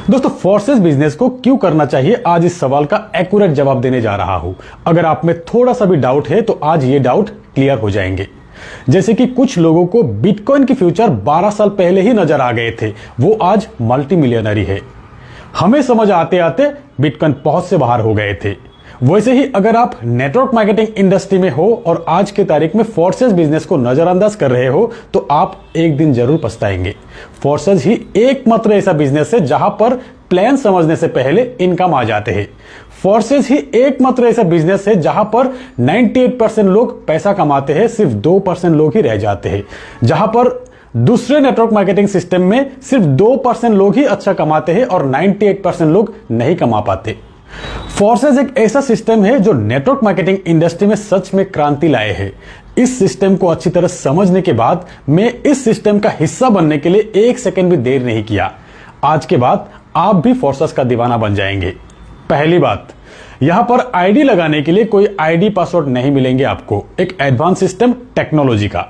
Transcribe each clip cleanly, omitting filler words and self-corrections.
दोस्तों, forces business को क्यों करना चाहिए, आज इस सवाल का एक्यूरेट जवाब देने जा रहा हूं। अगर आप में थोड़ा सा भी डाउट है तो आज ये डाउट क्लियर हो जाएंगे। जैसे कि कुछ लोगों को बिटकॉइन की फ्यूचर 12 साल पहले ही नजर आ गए थे, वो आज मल्टी मिलियनरी है। हमें समझ आते आते बिटकॉइन पहुंच से बाहर हो गए थे। वैसे ही अगर आप नेटवर्क मार्केटिंग इंडस्ट्री में हो और आज के तारीख में फोर्सेस बिजनेस को नजरअंदाज कर रहे हो तो आप एक दिन जरूर पछताएंगे। फोर्सेस ही एकमात्र ऐसा बिजनेस है जहां पर प्लान समझने से पहले इनकम आ जाते हैं। फोर्सेस ही एकमात्र ऐसा बिजनेस है जहां पर 98% लोग पैसा कमाते हैं, सिर्फ 2% लोग ही रह जाते हैं। जहां पर दूसरे नेटवर्क मार्केटिंग सिस्टम में सिर्फ 2% लोग ही अच्छा कमाते हैं और 98% लोग नहीं कमा पाते। फोर्सेस एक ऐसा सिस्टम है जो नेटवर्क मार्केटिंग इंडस्ट्री में सच में क्रांति लाए है। इस सिस्टम को अच्छी तरह समझने के बाद मैं इस सिस्टम का हिस्सा बनने के लिए एक सेकंड भी देर नहीं किया। आज के बाद आप भी फोर्सेस का दीवाना बन जाएंगे। पहली बात, यहां पर आईडी लगाने के लिए कोई आईडी पासवर्ड नहीं मिलेंगे आपको। एक एडवांस सिस्टम टेक्नोलॉजी का।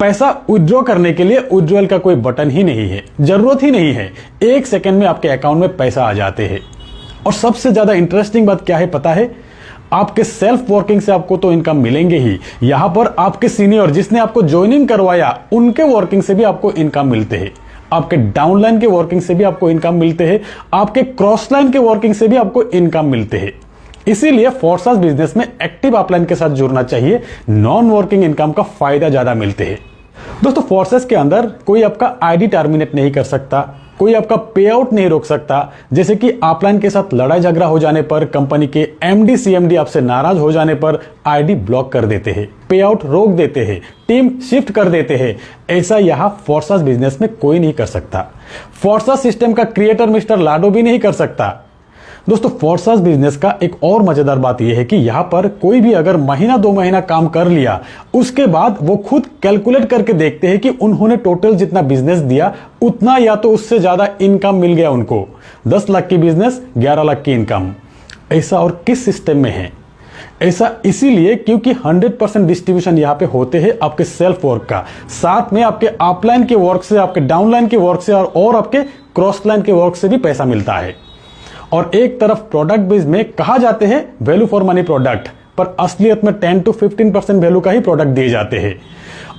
पैसा विड्रॉ करने के लिए विड्रॉल का कोई बटन ही नहीं है, जरूरत ही नहीं है। एक सेकंड में आपके अकाउंट में पैसा आ जाते हैं। और सबसे ज्यादा इंटरेस्टिंग बात क्या है पता है? आपके सेल्फ वर्किंग से आपको तो इनकम मिलेंगे ही, यहां पर आपके सीनियर जिसने आपको ज्वाइनिंग करवाया उनके वर्किंग से भी आपको इनकम मिलते हैं। आपके डाउनलाइन के वर्किंग से भी आपको इनकम मिलते हैं। आपके क्रॉस लाइन के वर्किंग से भी आपको इनकम मिलते हैं। इसीलिए फोर्सेस बिजनेस में एक्टिव अपलाइन के साथ जुड़ना चाहिए। नॉन वर्किंग इनकम का फायदा ज्यादा मिलते हैं। दोस्तों, फोर्सेस के अंदर कोई आपका आईडी टर्मिनेट नहीं कर सकता, कोई आपका पे आउट नहीं रोक सकता। जैसे कि अपलाइन के साथ लड़ाई झगड़ा हो जाने पर, कंपनी के एमडी सीएमडी आपसे नाराज हो जाने पर आईडी ब्लॉक कर देते हैं, पे आउट रोक देते हैं, टीम शिफ्ट कर देते हैं। ऐसा यहां फोर्सेस बिजनेस में कोई नहीं कर सकता। फोर्सेस सिस्टम का क्रिएटर मिस्टर लाडो भी नहीं कर सकता। दोस्तों, फोर्सेस बिजनेस का एक और मजेदार बात यह है कि यहां पर कोई भी अगर महीना 2 महीना काम कर लिया, उसके बाद वो खुद कैलकुलेट करके देखते हैं कि उन्होंने टोटल जितना बिजनेस दिया उतना या तो उससे ज्यादा इनकम मिल गया उनको। 10 लाख की बिजनेस, 11 लाख की इनकम। ऐसा और किस सिस्टम में है? ऐसा इसीलिए क्योंकि 100% डिस्ट्रीब्यूशन यहां पे होते हैं आपके सेल्फ वर्क का, साथ में आपके अपलाइन के वर्क से, आपके डाउनलाइन के वर्क से और आपके क्रॉस लाइन के वर्क से भी पैसा मिलता है। और एक तरफ प्रोडक्ट बेस में कहा जाते हैं वैल्यू फॉर मनी प्रोडक्ट, पर असलियत में 10 to 15% वैल्यू का ही प्रोडक्ट दिए जाते हैं।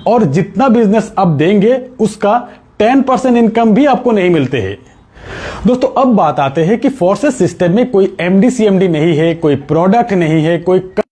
और जितना बिजनेस आप देंगे उसका 10% इनकम भी आपको नहीं मिलते हैं। दोस्तों, अब बात आते हैं कि फोर्सेस सिस्टम में कोई एमडी सीएमडी नहीं है, कोई प्रोडक्ट नहीं है, कोई